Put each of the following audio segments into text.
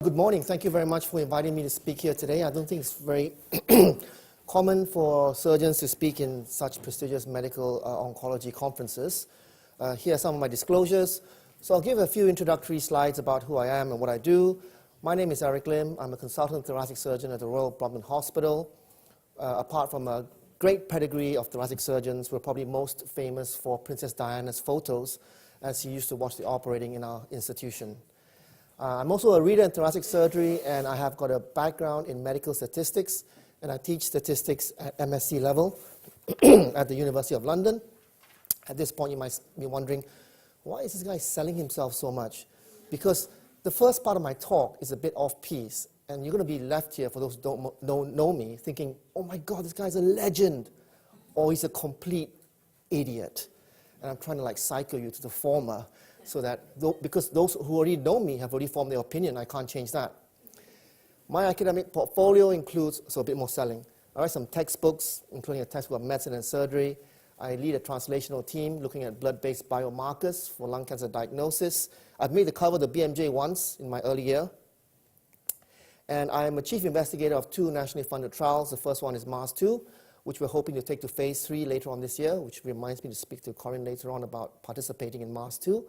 Good morning. Thank you very much for inviting me to speak here today. I don't think it's very common for surgeons to speak in such prestigious medical oncology conferences. Here are some of my disclosures. So I'll give a few introductory slides about who I am and what I do. My name is Eric Lim. I'm a consultant thoracic surgeon at the Royal Brompton Hospital. Apart from a great pedigree of thoracic surgeons, we're probably most famous for Princess Diana's photos, as she used to watch the operating in our institution. I'm also a reader in thoracic surgery, and I have got a background in medical statistics, and I teach statistics at MSc level at the University of London. At this point, you might be wondering, why is this guy selling himself so much? Because the first part of my talk is a bit off-piece, and you're going to be left here, for those who don't know me, thinking, oh my God, this guy's a legend, or he's a complete idiot. And I'm trying to cycle you to the former, so that, because those who already know me have already formed their opinion, I can't change that. My academic portfolio includes, so a bit more selling. I write some textbooks, including a textbook of medicine and surgery. I lead a translational team looking at blood-based biomarkers for lung cancer diagnosis. I've made the cover of the BMJ once in my early year. And I'm a chief investigator of 2 nationally funded trials. The first one is MARS-2, which we're hoping to take to phase 3 later on this year, which reminds me to speak to Corinne later on about participating in MARS-2.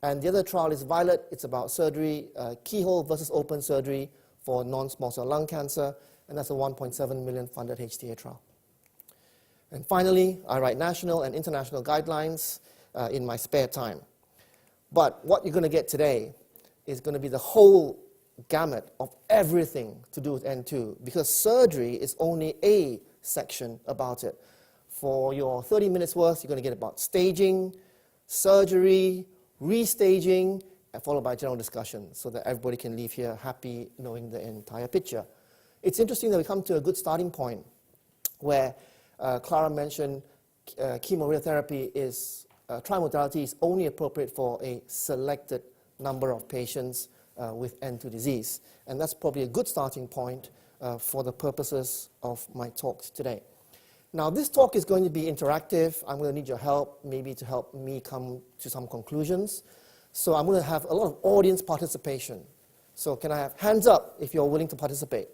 And the other trial is Violet. It's about surgery, keyhole versus open surgery for non-small cell lung cancer, and that's a 1.7 million funded HTA trial. And finally, I write national and international guidelines in my spare time. But what you're going to get today is going to be the whole gamut of everything to do with N2, because surgery is only a section about it. For your 30 minutes worth, you're going to get about staging, surgery, restaging, and followed by general discussion, so that everybody can leave here happy knowing the entire picture. It's interesting that we come to a good starting point where Clara mentioned chemoradiotherapy is, trimodality is only appropriate for a selected number of patients with N2 disease. And that's probably a good starting point for the purposes of my talk today. Now, this talk is going to be interactive. I'm going to need your help, maybe to help me come to some conclusions. So I'm going to have a lot of audience participation. So can I have hands up if you're willing to participate?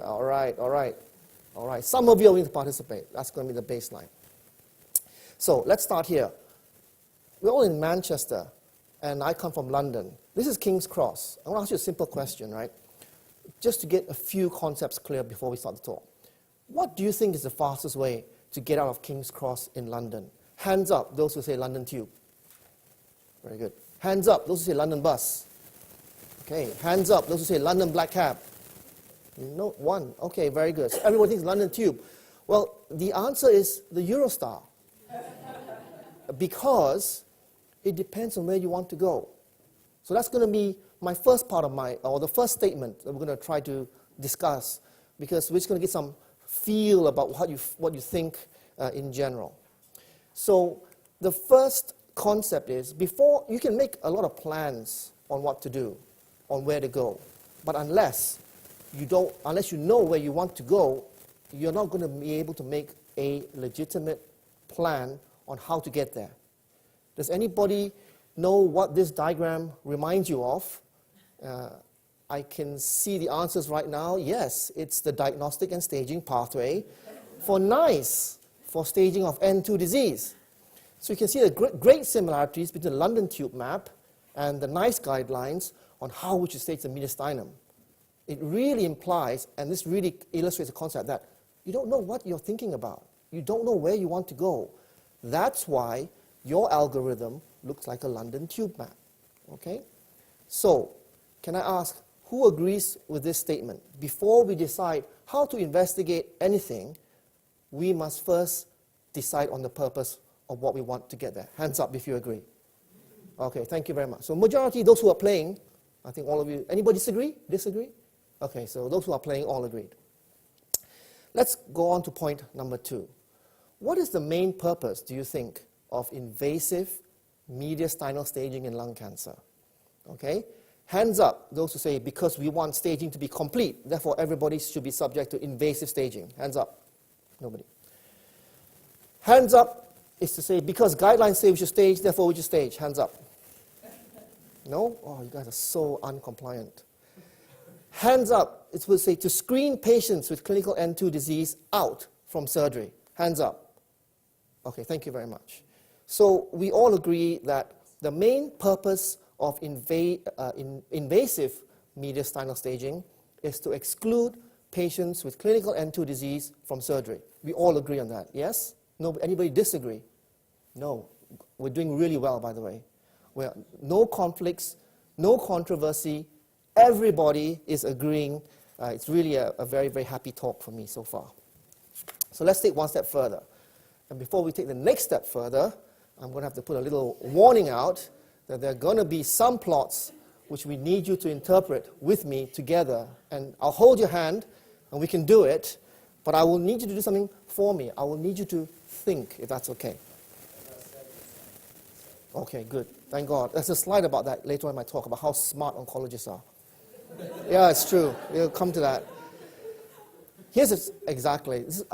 All right, all right, all right. Some of you are willing to participate. That's going to be the baseline. So let's start here. We're all in Manchester, and I come from London. This is King's Cross. I want to ask you a simple question, right? Just to get a few concepts clear before we start the talk. What do you think is the fastest way to get out of King's Cross in London? Hands up, those who say London Tube. Very good. Hands up, those who say London Bus. Okay, hands up, those who say London Black Cab. No, one. Okay, very good. So everybody thinks London Tube. Well, the answer is the Eurostar. Because it depends on where you want to go. So that's going to be my first part of or the first statement that we're going to try to discuss, because we're just going to get some feel about what you think in general. So the first concept is, before you can make a lot of plans on what to do, on where to go, but unless you know where you want to go, you're not going to be able to make a legitimate plan on how to get there. Does anybody know what this diagram reminds you of? I can see the answers right now. Yes, it's the diagnostic and staging pathway for NICE, for staging of N2 disease. So you can see the great similarities between the London Tube map and the NICE guidelines on how we should stage the mediastinum. It really implies, and this really illustrates the concept, that you don't know what you're thinking about. You don't know where you want to go. That's why your algorithm looks like a London Tube map. Okay? So, can I ask, who agrees with this statement? Before we decide how to investigate anything, we must first decide on the purpose of what we want to get there. Hands up if you agree. Okay, thank you very much. So majority, those who are playing, I think all of you, anybody disagree? Disagree? Okay, so those who are playing all agreed. Let's go on to point number 2. What is the main purpose, do you think, of invasive mediastinal staging in lung cancer? Okay? Hands up, those who say, because we want staging to be complete, therefore everybody should be subject to invasive staging. Hands up. Nobody. Hands up is to say, because guidelines say we should stage, therefore we should stage. Hands up. No? Oh, you guys are so uncompliant. Hands up. It will say to screen patients with clinical N2 disease out from surgery. Hands up. Okay, thank you very much. So we all agree that the main purpose of invasive mediastinal staging is to exclude patients with clinical N2 disease from surgery. We all agree on that, yes? No, anybody disagree? No. We're doing really well, by the way. No conflicts, no controversy. Everybody is agreeing. It's really a very, very happy talk for me so far. So let's take one step further. And before we take the next step further, I'm going to have to put a little warning out that there are going to be some plots which we need you to interpret with me together. And I'll hold your hand, and we can do it, but I will need you to do something for me. I will need you to think, if that's okay. Okay, good. Thank God. There's a slide about that later on in my talk, about how smart oncologists are. Yeah, it's true. We'll come to that. Here's exactly. This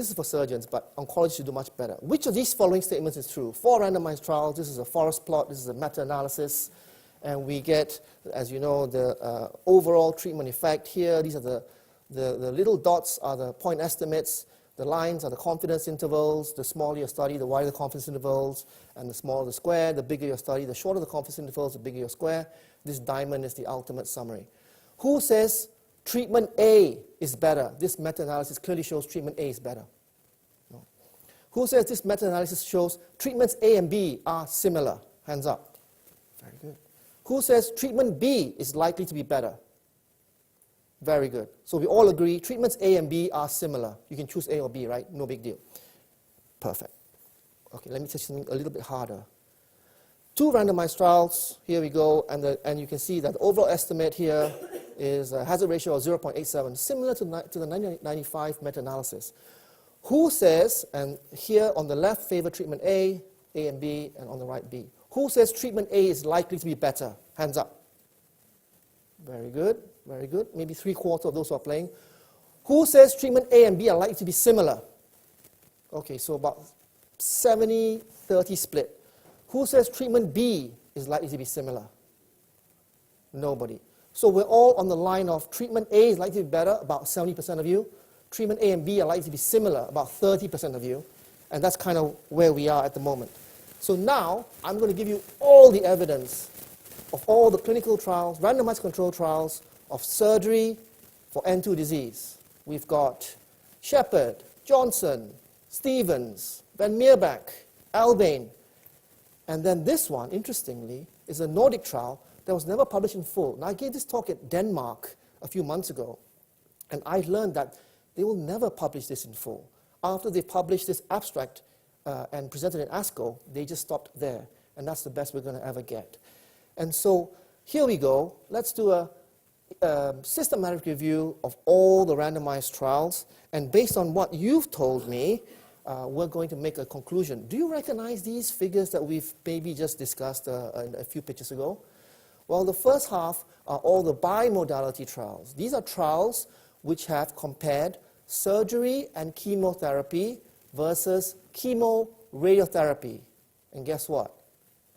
is for surgeons, but oncologists should do much better. Which of these following statements is true? 4 randomized trials. This is a forest plot. This is a meta-analysis. And we get, as you know, the overall treatment effect here. These are the little dots are the point estimates. The lines are the confidence intervals. The smaller your study, the wider the confidence intervals. And the smaller the square, the bigger your study. The shorter the confidence intervals, the bigger your square. This diamond is the ultimate summary. Who says treatment A is better? This meta-analysis clearly shows treatment A is better. No. Who says this meta-analysis shows treatments A and B are similar? Hands up. Very good. Who says treatment B is likely to be better? Very good. So we all agree treatments A and B are similar. You can choose A or B, right? No big deal. Perfect. Okay, let me touch something a little bit harder. 2 randomized trials. Here we go. And you can see that the overall estimate here is a hazard ratio of 0.87, similar to the 1995 meta-analysis. Who says, and here on the left favor treatment A and B, and on the right B. Who says treatment A is likely to be better? Hands up. Very good, very good. Maybe 3/4 of those who are playing. Who says treatment A and B are likely to be similar? Okay, so about 70-30 split. Who says treatment B is likely to be similar? Nobody. So we're all on the line of treatment A is likely to be better, about 70% of you. Treatment A and B are likely to be similar, about 30% of you. And that's kind of where we are at the moment. So now I'm going to give you all the evidence of all the clinical trials, randomized control trials of surgery for N2 disease. We've got Shepherd, Johnson, Stevens, Van Meerbach, Albane. And then this one, interestingly, is a Nordic trial that was never published in full. Now, I gave this talk at Denmark a few months ago, and I learned that they will never publish this in full. After they published this abstract and presented in ASCO, they just stopped there, and that's the best we're going to ever get. And so here we go. Let's do a systematic review of all the randomized trials, and based on what you've told me, we're going to make a conclusion. Do you recognize these figures that we've maybe just discussed a few pictures ago? Well, the first half are all the bimodality trials. These are trials which have compared surgery and chemotherapy versus chemoradiotherapy. And guess what?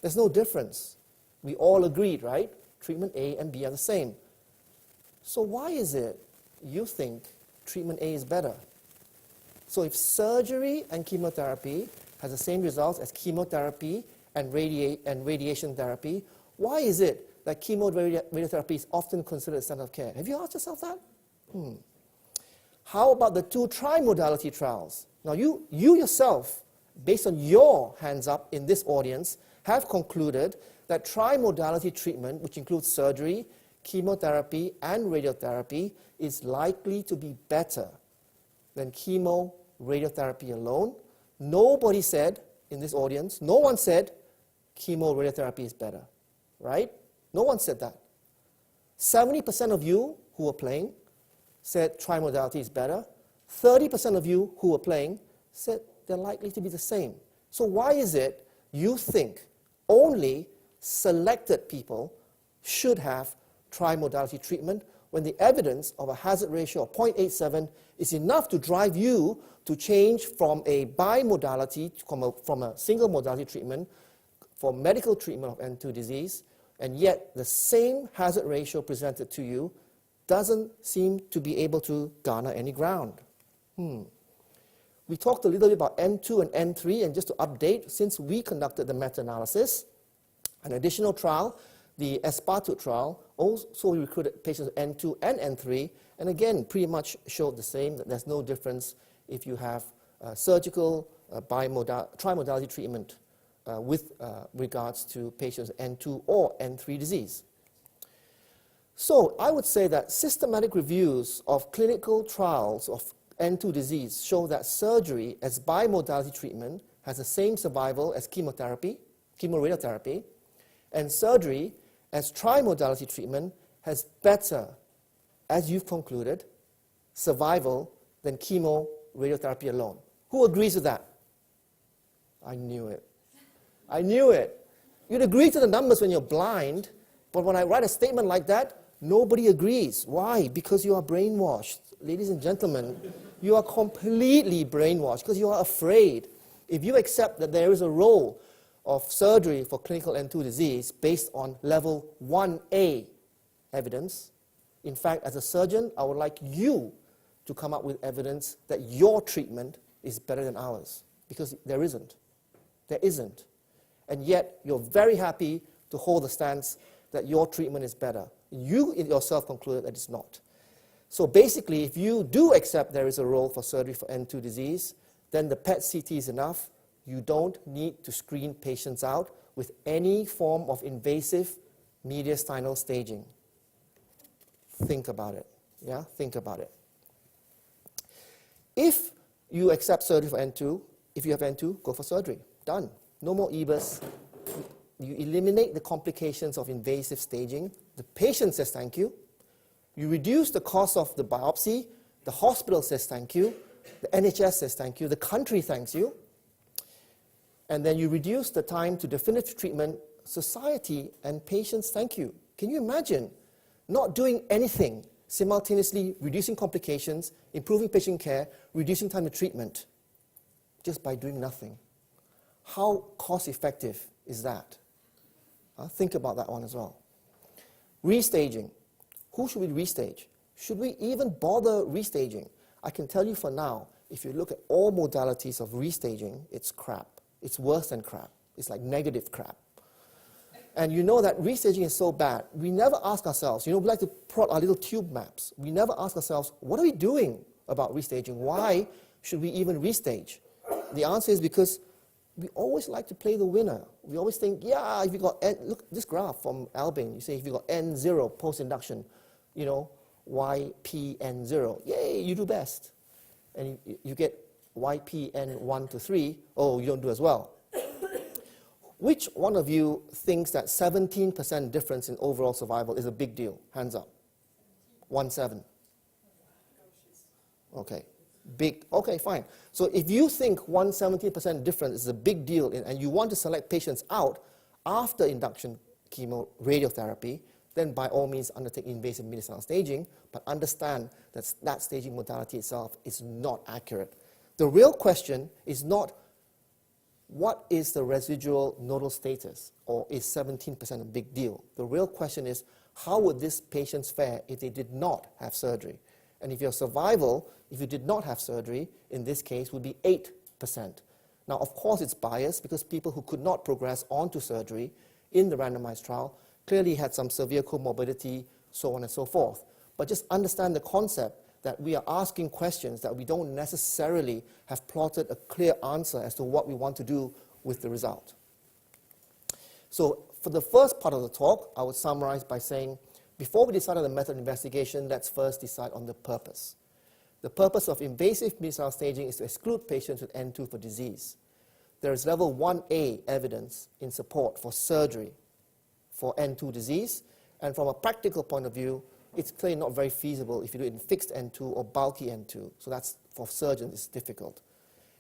There's no difference. We all agreed, right? Treatment A and B are the same. So why is it you think treatment A is better? So if surgery and chemotherapy has the same results as chemotherapy and radiation therapy, why is it that chemoradiotherapy is often considered a standard of care? Have you asked yourself that? How about the 2 trimodality trials? Now you yourself, based on your hands up in this audience, have concluded that trimodality treatment, which includes surgery, chemotherapy, and radiotherapy, is likely to be better than chemoradiotherapy alone. Nobody said in this audience, no one said chemoradiotherapy is better, right? No one said that. 70% of you who were playing said trimodality is better. 30% of you who were playing said they're likely to be the same. So why is it you think only selected people should have trimodality treatment when the evidence of a hazard ratio of 0.87 is enough to drive you to change from a bimodality, from a single modality treatment for medical treatment of N2 disease, And yet, the same hazard ratio presented to you doesn't seem to be able to garner any ground. We talked a little bit about N2 and N3, and just to update, since we conducted the meta-analysis, an additional trial, the ESPATUT trial, also we recruited patients with N2 and N3, and again, pretty much showed the same, that there's no difference if you have surgical trimodality treatment with regards to patients with N2 or N3 disease. So I would say that systematic reviews of clinical trials of N2 disease show that surgery as bimodality treatment has the same survival as chemoradiotherapy, and surgery as trimodality treatment has better, as you've concluded, survival than chemoradiotherapy alone. Who agrees with that? I knew it. I knew it. You'd agree to the numbers when you're blind, but when I write a statement like that, nobody agrees. Why? Because you are brainwashed. Ladies and gentlemen, you are completely brainwashed because you are afraid. If you accept that there is a role of surgery for clinical N2 disease based on level 1A evidence, in fact, as a surgeon, I would like you to come up with evidence that your treatment is better than ours, because there isn't. There isn't. And yet, you're very happy to hold the stance that your treatment is better. You yourself concluded that it's not. So basically, if you do accept there is a role for surgery for N2 disease, then the PET-CT is enough. You don't need to screen patients out with any form of invasive mediastinal staging. Think about it. Yeah, think about it. If you accept surgery for N2, if you have N2, go for surgery. Done. No more EBUS. You eliminate the complications of invasive staging. The patient says thank you. You reduce the cost of the biopsy. The hospital says thank you. The NHS says thank you. The country thanks you. And then you reduce the time to definitive treatment. Society and patients thank you. Can you imagine not doing anything, simultaneously reducing complications, improving patient care, reducing time to treatment, just by doing nothing? How cost-effective is that? Think about that one as well. Restaging. Who should we restage? Should we even bother restaging? I can tell you for now, if you look at all modalities of restaging, it's crap. It's worse than crap. It's like negative crap. And you know that restaging is so bad, we never ask ourselves, we like to plot our little tube maps. We never ask ourselves, what are we doing about restaging? Why should we even restage? The answer is because we always like to play the winner. We always think, yeah, if you got N, look, this graph from Albin, you say if you got N0 post-induction, YPN0, yay, you do best. And you get YPN1 to 3, oh, you don't do as well. Which one of you thinks that 17% difference in overall survival is a big deal? Hands up. 1-7. Okay. Big. Okay, fine. So if you think 117% difference is a big deal and you want to select patients out after induction chemoradiotherapy, then by all means undertake invasive mediastinal staging, but understand that that staging modality itself is not accurate. The real question is not what is the residual nodal status, or is 17% a big deal? The real question is how would these patients fare if they did not have surgery? And if your survival, if you did not have surgery, in this case, would be 8%. Now, of course, it's biased because people who could not progress onto surgery in the randomized trial clearly had some severe comorbidity, so on and so forth. But just understand the concept that we are asking questions that we don't necessarily have plotted a clear answer as to what we want to do with the result. So for the first part of the talk, I would summarize by saying, before we decide on the method of investigation, let's first decide on the purpose. The purpose of invasive mediastinal staging is to exclude patients with N2 for disease. There is level 1A evidence in support for surgery for N2 disease, and from a practical point of view, it's clearly not very feasible if you do it in fixed N2 or bulky N2. So that's, for surgeons, it's difficult.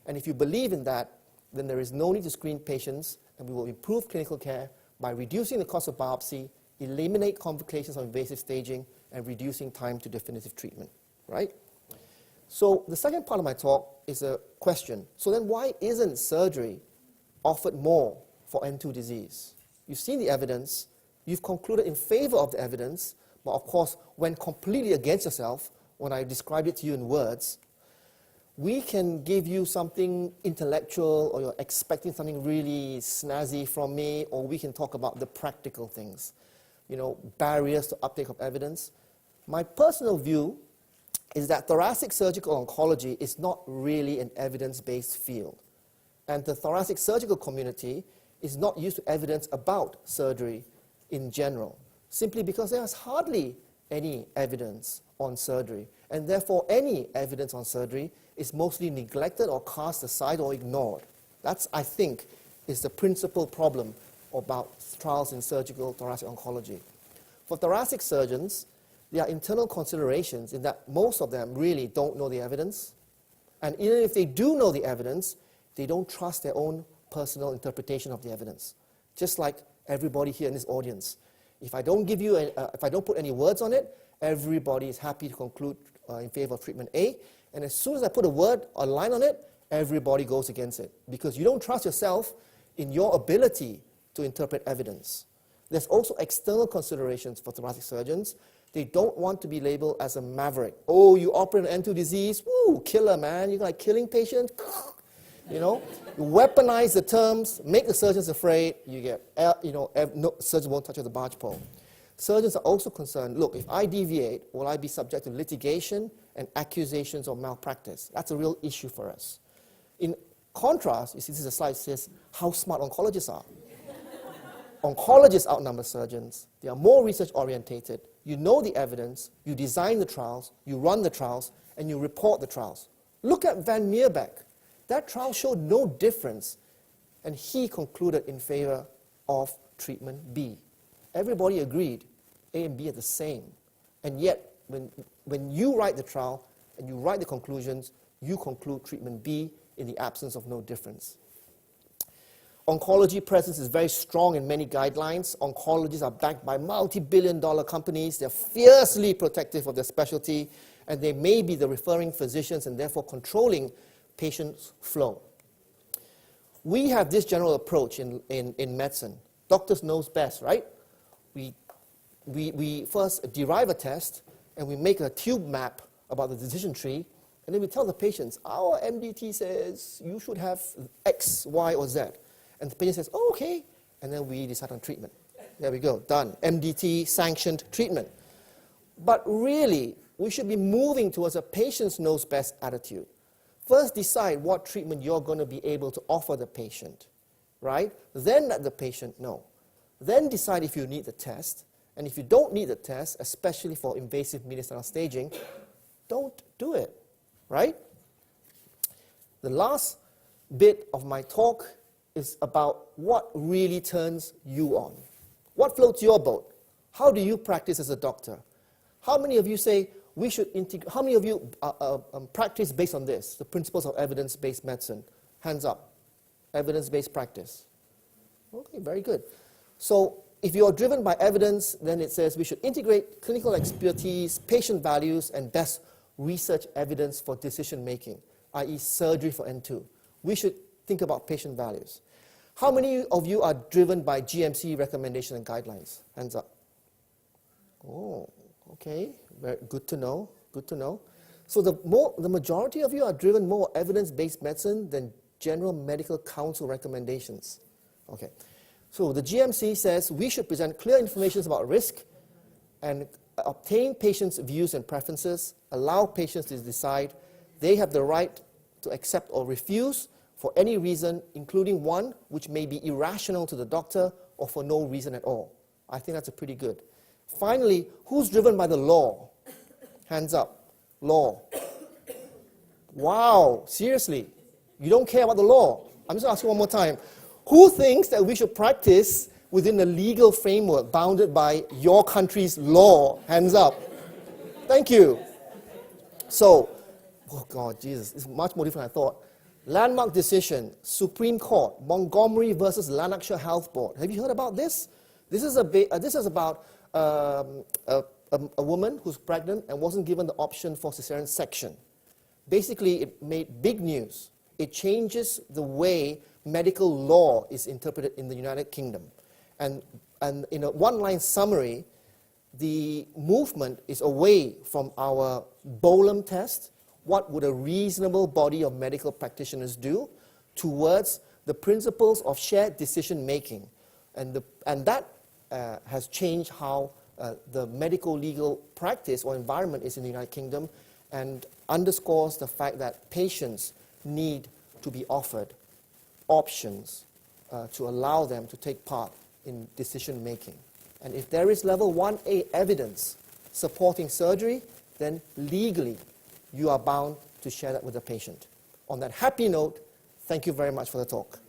And if you believe in that, then there is no need to screen patients, and we will improve clinical care by reducing the cost of biopsy, eliminate complications of invasive staging, and reducing time to definitive treatment, right? So the second part of my talk is a question. So then why isn't surgery offered more for N2 disease? You've seen the evidence. You've concluded in favor of the evidence, but of course, when completely against yourself, when I describe it to you in words, we can give you something intellectual, or you're expecting something really snazzy from me, or we can talk about the practical things, barriers to uptake of evidence. My personal view is that thoracic surgical oncology is not really an evidence-based field. And the thoracic surgical community is not used to evidence about surgery in general, simply because there's hardly any evidence on surgery. And therefore, any evidence on surgery is mostly neglected or cast aside or ignored. That's, I think, is the principal problem about trials in surgical thoracic oncology. For thoracic surgeons, there are internal considerations in that most of them really don't know the evidence. And even if they do know the evidence, they don't trust their own personal interpretation of the evidence. Just like everybody here in this audience. If I don't give you, if I don't put any words on it, everybody is happy to conclude in favor of treatment A. And as soon as I put a word or line on it, everybody goes against it. Because you don't trust yourself in your ability to interpret evidence. There's also external considerations for thoracic surgeons. They don't want to be labeled as a maverick. Oh, you operate an N2 disease? Woo, killer, man. You're like killing patients? You weaponize the terms, make the surgeons afraid. You get, no, surgeons won't touch the barge pole. Surgeons are also concerned, look, if I deviate, will I be subject to litigation and accusations of malpractice? That's a real issue for us. In contrast, you see this is a slide that says how smart oncologists are. Oncologists outnumber surgeons. They are more research-orientated. You know the evidence, you design the trials, you run the trials, and you report the trials. Look at Van Meerbeck. That trial showed no difference, and he concluded in favor of treatment B. Everybody agreed A and B are the same. And yet, when you write the trial and you write the conclusions, you conclude treatment B in the absence of no difference. Oncology presence is very strong in many guidelines. Oncologists are backed by multi-billion-dollar companies. They're fiercely protective of their specialty, and they may be the referring physicians and therefore controlling patients' flow. We have this general approach in medicine. Doctors knows best, right? We first derive a test, and we make a tube map about the decision tree, and then we tell the patients, our MDT says you should have X, Y, or Z. And the patient says, oh, okay, and then we decide on treatment. There we go, done. MDT sanctioned treatment. But really, we should be moving towards a patient's knows best attitude. First decide what treatment you're going to be able to offer the patient, right? Then let the patient know. Then decide if you need the test. And if you don't need the test, especially for invasive mediastinal staging, don't do it, right? The last bit of my talk is about what really turns you on. What floats your boat? How do you practice as a doctor? How many of you say we should integrate? How many of you practice based on this, the principles of evidence-based medicine? Hands up. Evidence-based practice. Okay, very good. So if you're driven by evidence, then it says we should integrate clinical expertise, patient values, and best research evidence for decision-making, i.e. surgery for N2. We should think about patient values. How many of you are driven by GMC recommendations and guidelines? Hands up. Oh, okay. Very good to know. Good to know. So the majority of you are driven more evidence-based medicine than general medical council recommendations. Okay. So the GMC says we should present clear information about risk and obtain patients' views and preferences, allow patients to decide. They have the right to accept or refuse for any reason, including one which may be irrational to the doctor or for no reason at all. I think that's pretty good. Finally, who's driven by the law? Hands up. Law. Wow, seriously. You don't care about the law. I'm just going to ask you one more time. Who thinks that we should practice within a legal framework bounded by your country's law? Hands up. Thank you. So, oh God, Jesus, it's much more different than I thought. Landmark decision, Supreme Court, Montgomery versus Lanarkshire Health Board. Have you heard about this? This is about a woman who's pregnant and wasn't given the option for cesarean section. Basically, it made big news. It changes the way medical law is interpreted in the United Kingdom. And in a one-line summary, the movement is away from our Bolam test, what would a reasonable body of medical practitioners do, towards the principles of shared decision-making. And that has changed how the medical legal practice or environment is in the United Kingdom, and underscores the fact that patients need to be offered options to allow them to take part in decision-making. And if there is level 1A evidence supporting surgery, then legally you are bound to share that with the patient. On that happy note, thank you very much for the talk.